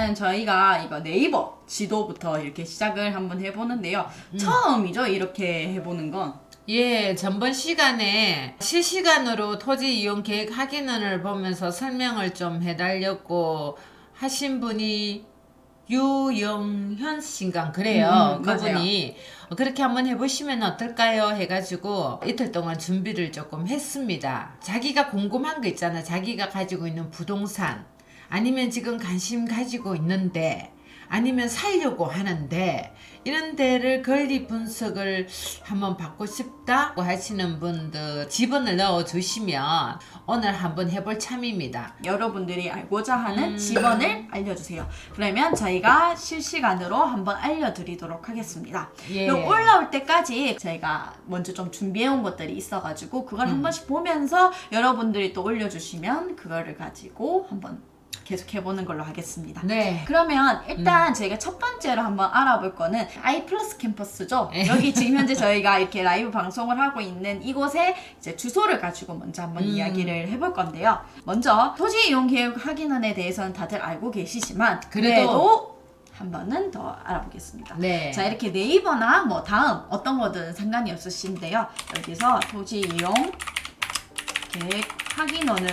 그러면 저희가 이거 네이버 지도부터 이렇게 시작을 한번 해보는데요. 처음이죠, 이렇게 해보는 건. 예, 전번 시간에 실시간으로 토지 이용 계획 확인원을 보면서 설명을 좀 해달라고 하신 분이 유영현 씨인가 그래요. 그분이 그렇게 한번 해보시면 어떨까요? 해가지고 이틀 동안 준비를 조금 했습니다. 자기가 궁금한 거 있잖아. 자기가 가지고 있는 부동산 아니면 지금 관심 가지고 있는데 아니면 살려고 하는데 이런 데를 권리 분석을 한번 받고 싶다고 하시는 분들 지분을 넣어 주시면 오늘 한번 해볼 참입니다. 여러분들이 알고자 하는 지번을 알려주세요. 그러면 저희가 실시간으로 한번 알려드리도록 하겠습니다. 예. 그럼 올라올 때까지 저희가 먼저 좀 준비해온 것들이 있어가지고 그걸 한 번씩 보면서 여러분들이 또 올려주시면 그거를 가지고 한번 계속 해보는 걸로 하겠습니다. 네. 그러면 일단 저희가 첫 번째로 한번 알아볼 거는 아이플러스 캠퍼스죠. 여기 지금 현재 저희가 이렇게 라이브 방송을 하고 있는 이곳에 이제 주소를 가지고 먼저 한번 이야기를 해볼 건데요. 먼저 토지 이용 계획 확인안에 대해서는 다들 알고 계시지만 그래도 한 번은 더 알아보겠습니다. 네. 자, 이렇게 네이버나 뭐 다음 어떤 거든 상관이 없으신데요. 여기서 토지 이용 계획 확인원을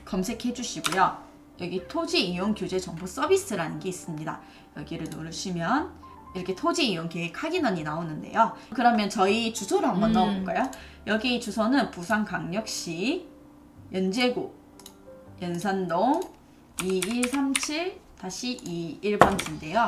검색해 주시고요. 여기 토지 이용 규제 정보 서비스라는 게 있습니다. 여기를 누르시면 이렇게 토지 이용 계획 확인원이 나오는데요. 그러면 저희 주소를 한번 넣어볼까요? 여기 주소는 부산광역시 연제구 연산동 2137-21번지인데요.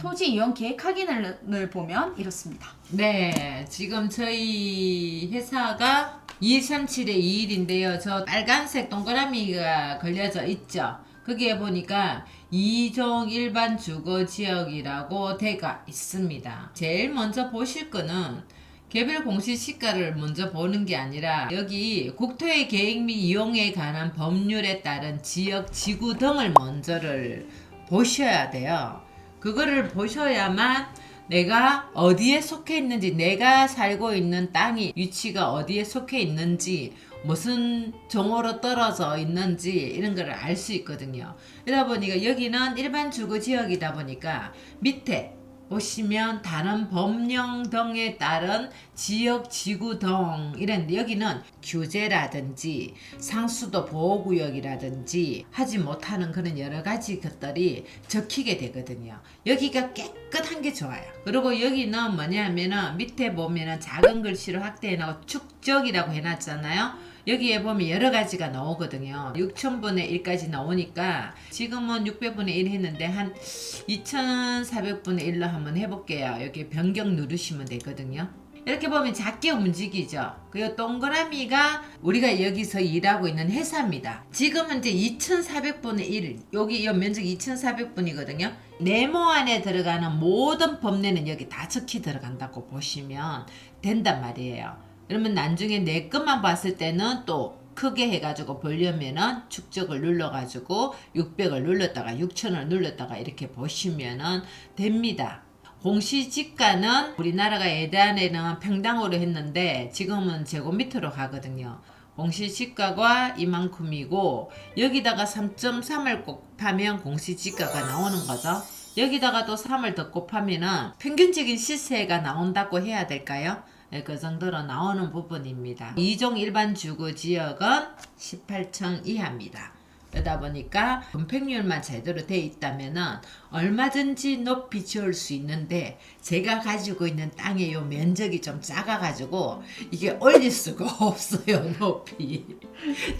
토지 이용 계획 확인을 보면 이렇습니다. 네, 지금 저희 회사가 2137의 2일인데요. 저 빨간색 동그라미가 걸려져 있죠. 거기에 보니까 이종 일반 주거 지역이라고 되어 있습니다. 제일 먼저 보실 거는 개별 공시지가를 먼저 보는 게 아니라 여기 국토의 계획 및 이용에 관한 법률에 따른 지역 지구 등을 먼저를 보셔야 돼요. 그거를 보셔야만 내가 어디에 속해 있는지, 내가 살고 있는 땅이 위치가 어디에 속해 있는지, 무슨 종호로 떨어져 있는지 이런 걸 알 수 있거든요. 그러다 보니까 여기는 일반 주거 지역이다 보니까 밑에 보시면 다른 법령 등에 따른 지역 지구 등 이런데 여기는 규제라든지 상수도 보호구역이라든지 하지 못하는 그런 여러 가지 것들이 적히게 되거든요. 여기가 깨끗한 게 좋아요. 그리고 여기는 뭐냐면은 밑에 보면은 작은 글씨로 확대해놓고 축적이라고 해놨잖아요. 여기에 보면 여러 가지가 나오거든요. 6,000분의 1까지 나오니까 지금은 600분의 1 했는데 한 2,400분의 1로 한번 해볼게요. 여기 변경 누르시면 되거든요. 이렇게 보면 작게 움직이죠. 그리고 동그라미가 우리가 여기서 일하고 있는 회사입니다. 지금 현재 2,400분의 1, 여기 이 면적 2,400분이거든요. 네모 안에 들어가는 모든 법례는 여기 다 적히 들어간다고 보시면 된단 말이에요. 그러면 나중에 내 것만 봤을 때는 또 크게 해가지고 보려면은 축적을 눌러가지고 600을 눌렀다가 6000을 눌렀다가 이렇게 보시면은 됩니다. 공시지가는 우리나라가 예전에는 평당으로 했는데 지금은 제곱미터로 가거든요. 공시지가가 이만큼이고 여기다가 3.3을 곱하면 공시지가가 나오는 거죠. 여기다가 또 3을 더 곱하면은 평균적인 시세가 나온다고 해야 될까요? 네, 그 정도로 나오는 부분입니다. 2종 일반 주거 지역은 18층 이하입니다. 그러다 보니까 건폐율만 제대로 돼 있다면 얼마든지 높이 지을 수 있는데 제가 가지고 있는 땅의 요 면적이 좀 작아가지고 이게 올릴 수가 없어요. 높이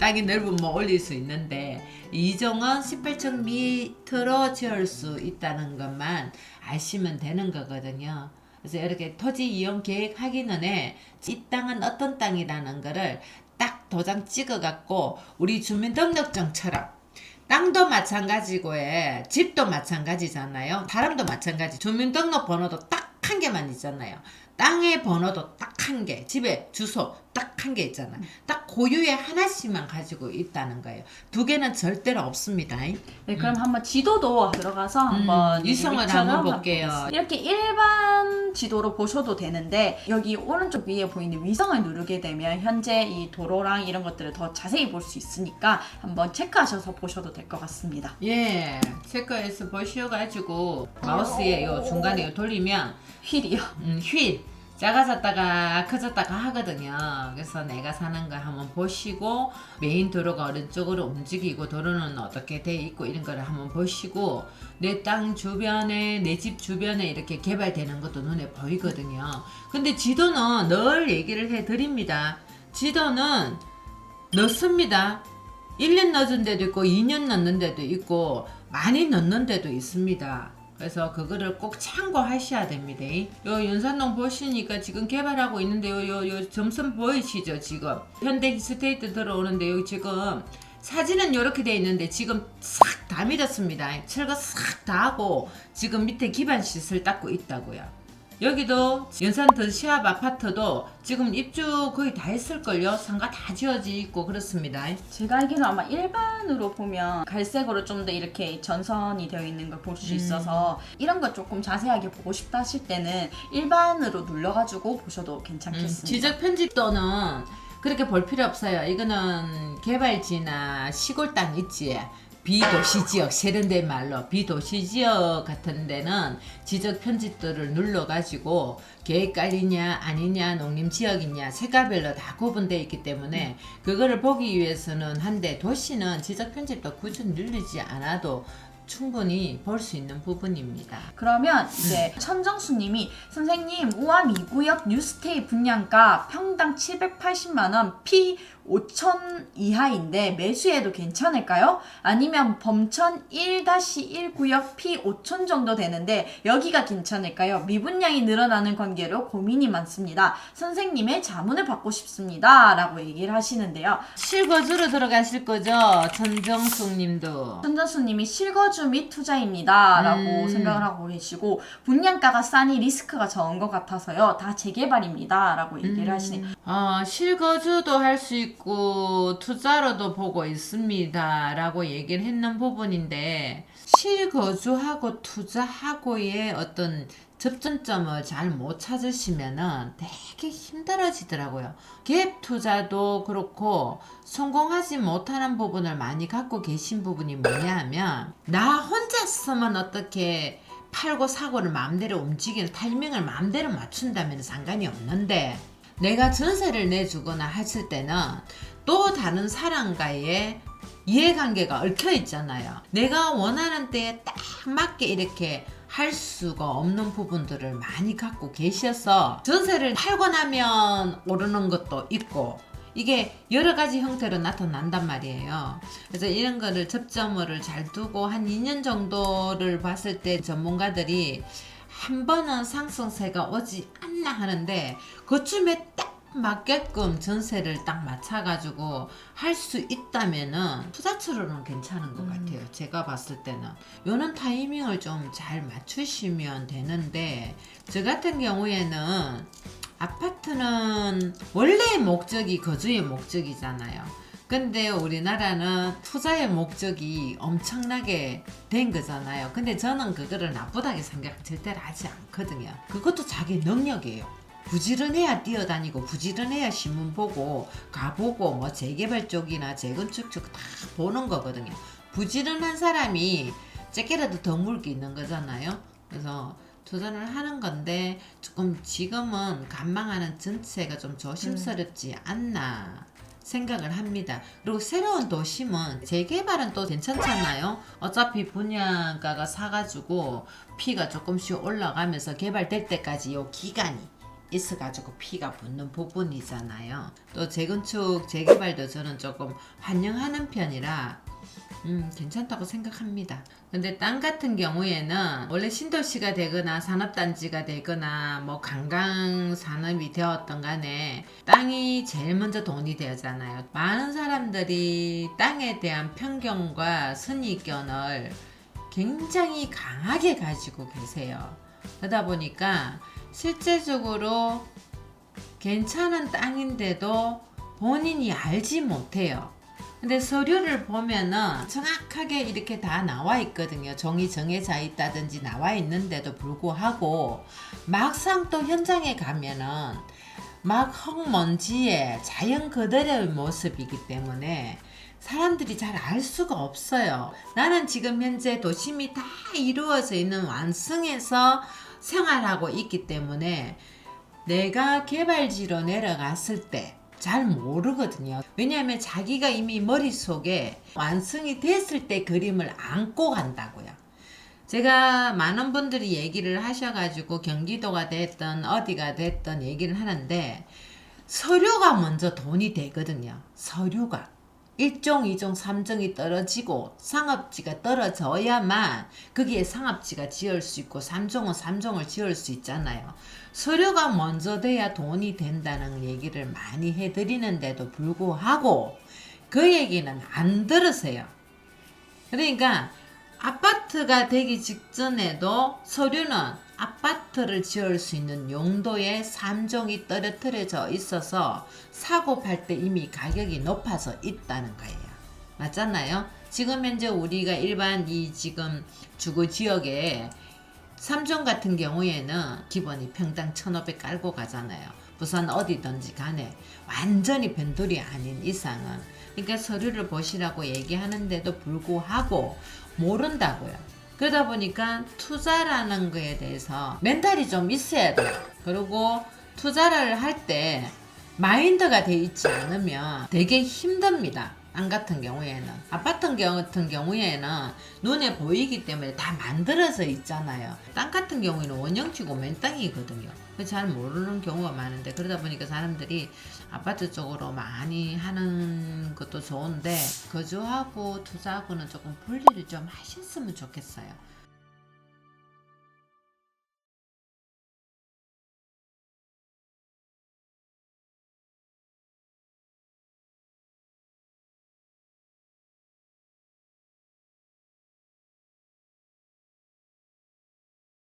땅이 넓으면 올릴 수 있는데 2종은 18층 밑으로 지을 수 있다는 것만 아시면 되는 거거든요. 그래서 이렇게 토지 이용 계획 확인원에 이 땅은 어떤 땅이라는 거를 딱 도장 찍어 갖고 우리 주민등록증처럼 땅도 마찬가지고 집도 마찬가지잖아요. 사람도 마찬가지. 주민등록 번호도 딱 한 개만 있잖아요. 땅의 번호도 딱 한 개, 집의 주소 딱 한 개 있잖아. 딱 고유의 하나씩만 가지고 있다는 거예요. 두 개는 절대로 없습니다. 네, 그럼 한번 지도도 들어가서 한번 위성을 위처럼 한번 볼게요. 보겠습니다. 이렇게 일반 지도로 보셔도 되는데 여기 오른쪽 위에 보이는 위성을 누르게 되면 현재 이 도로랑 이런 것들을 더 자세히 볼 수 있으니까 한번 체크하셔서 보셔도 될 것 같습니다. 예, 체크해서 보셔가지고 마우스에 요 중간에 요 돌리면 휠이요. 휠 작아졌다가 커졌다가 하거든요. 그래서 내가 사는 거 한번 보시고 메인 도로가 오른쪽으로 움직이고 도로는 어떻게 돼 있고 이런 거를 한번 보시고 내 땅 주변에 내 집 주변에 이렇게 개발되는 것도 눈에 보이거든요. 근데 지도는 늘 얘기를 해드립니다. 지도는 넣습니다. 1년 넣은 데도 있고 2년 넣는 데도 있고 많이 넣는 데도 있습니다. 그래서 그거를 꼭 참고하셔야 됩니다. 요 연산동 보시니까 지금 개발하고 있는데 요 점선 보이시죠? 지금 현대히스테이트 들어오는데 여기 지금 사진은 이렇게 돼 있는데 지금 싹 다 밀었습니다. 철거 싹 다 하고 지금 밑에 기반 시설 닦고 있다고요. 여기도 연산 더시압 아파트도 지금 입주 거의 다 했을걸요. 상가 다 지어져 있고 그렇습니다. 제가 알기로는 아마 일반으로 보면 갈색으로 좀 더 이렇게 전선이 되어 있는 걸 볼 수 있어서 이런 거 조금 자세하게 보고 싶다 하실 때는 일반으로 눌러가지고 보셔도 괜찮겠습니다. 지적 편집도는 그렇게 볼 필요 없어요. 이거는 개발지나 시골 땅 있지. 비도시 지역, 세련된 말로 비도시 지역 같은 데는 지적 편집도를 눌러가지고 계획관리냐 아니냐 농림지역이냐 색깔별로 다 구분되어 있기 때문에 그거를 보기 위해서는 한데 도시는 지적 편집도 굳이 누르지 않아도 충분히 볼 수 있는 부분입니다. 그러면 이제 천정수님이 선생님 우암 2구역 뉴스테이 분양가 평당 780만원 피 5천 이하인데 매수해도 괜찮을까요? 아니면 범천 1-1구역 피 5천 정도 되는데 여기가 괜찮을까요? 미분양이 늘어나는 관계로 고민이 많습니다. 선생님의 자문을 받고 싶습니다. 라고 얘기를 하시는데요. 실거주로 들어가실 거죠? 천정숙 님도. 천정수님이 실거주 및 투자입니다. 라고 생각을 하고 계시고 분양가가 싸니 리스크가 적은 것 같아서요. 다 재개발입니다. 라고 얘기를 하시네요. 실거주도 할 수 있고 투자로도 보고 있습니다 라고 얘기를 했는 부분인데 실거주하고 투자하고의 어떤 접전점을 잘 못 찾으시면은 되게 힘들어지더라고요. 갭 투자도 그렇고 성공하지 못하는 부분을 많이 갖고 계신 부분이 뭐냐 하면 나 혼자서만 어떻게 팔고 사고를 마음대로 움직이는 타이밍을 마음대로 맞춘다면 상관이 없는데 내가 전세를 내주거나 했을 때는 또 다른 사람과의 이해관계가 얽혀 있잖아요. 내가 원하는 때에 딱 맞게 이렇게 할 수가 없는 부분들을 많이 갖고 계셔서 전세를 팔고 나면 오르는 것도 있고 이게 여러 가지 형태로 나타난단 말이에요. 그래서 이런 거를 접점을 잘 두고 한 2년 정도를 봤을 때 전문가들이 한 번은 상승세가 오지 않나 하는데 그쯤에 딱 맞게끔 전세를 딱 맞춰가지고 할 수 있다면은 투자처로는 괜찮은 것 같아요. 제가 봤을 때는 요런 타이밍을 좀 잘 맞추시면 되는데 저 같은 경우에는 아파트는 원래의 목적이 거주의 목적이잖아요. 근데 우리나라는 투자의 목적이 엄청나게 된 거잖아요. 근데 저는 그거를 나쁘다게 생각 절대로 하지 않거든요. 그것도 자기 능력이에요. 부지런해야 뛰어다니고 부지런해야 신문 보고 가보고 뭐 재개발 쪽이나 재건축 쪽 다 보는 거거든요. 부지런한 사람이 째게라도 더 물 게 있는 거잖아요. 그래서 투자를 하는 건데 조금 지금은 관망하는 전체가 좀 조심스럽지 않나 생각을 합니다. 그리고 새로운 도심은 재개발은 또 괜찮잖아요. 어차피 분양가가 사가지고 피가 조금씩 올라가면서 개발될 때까지 요 기간이 있어가지고 피가 붙는 부분이잖아요. 또 재건축 재개발도 저는 조금 환영하는 편이라 괜찮다고 생각합니다. 근데 땅 같은 경우에는 원래 신도시가 되거나 산업단지가 되거나 뭐 관광산업이 되었던 간에 땅이 제일 먼저 돈이 되잖아요. 많은 사람들이 땅에 대한 편견과 선입견을 굉장히 강하게 가지고 계세요. 그러다 보니까 실제적으로 괜찮은 땅인데도 본인이 알지 못해요. 근데 서류를 보면은 정확하게 이렇게 다 나와 있거든요. 종이 정해져 있다든지 나와 있는데도 불구하고 막상 또 현장에 가면은 막 흙먼지에 자연 그대로의 모습이기 때문에 사람들이 잘 알 수가 없어요. 나는 지금 현재 도심이 다 이루어져 있는 완성에서 생활하고 있기 때문에 내가 개발지로 내려갔을 때 잘 모르거든요. 왜냐하면 자기가 이미 머릿속에 완성이 됐을 때 그림을 안고 간다고요. 제가 많은 분들이 얘기를 하셔가지고 경기도가 됐든 어디가 됐든 얘기를 하는데 서류가 먼저 돈이 되거든요. 서류가 1종, 2종, 3종이 떨어지고 상업지가 떨어져야만 거기에 상업지가 지을 수 있고 3종은 3종을 지을 수 있잖아요. 서류가 먼저 돼야 돈이 된다는 얘기를 많이 해드리는데도 불구하고 그 얘기는 안 들으세요. 그러니까 아파트가 되기 직전에도 서류는 아파트를 지을 수 있는 용도의 3종이 떨어뜨려져 있어서 사고 팔 때 이미 가격이 높아서 있다는 거예요. 맞잖아요? 지금 현재 우리가 일반 이 지금 주거 지역에 3종 같은 경우에는 기본이 평당 1,500 깔고 가잖아요. 부산 어디든지 간에 완전히 변돌이 아닌 이상은. 그러니까 서류를 보시라고 얘기하는데도 불구하고 모른다고요. 그러다 보니까 투자라는 거에 대해서 멘탈이 좀 있어야 돼요. 그리고 투자를 할 때 마인드가 돼 있지 않으면 되게 힘듭니다. 땅 같은 경우에는. 아파트 같은 경우에는 눈에 보이기 때문에 다 만들어져 있잖아요. 땅 같은 경우에는 원형지고 맨땅이거든요. 잘 모르는 경우가 많은데 그러다 보니까 사람들이 아파트 쪽으로 많이 하는 것도 좋은데 거주하고 투자하고는 조금 분리를 좀 하셨으면 좋겠어요.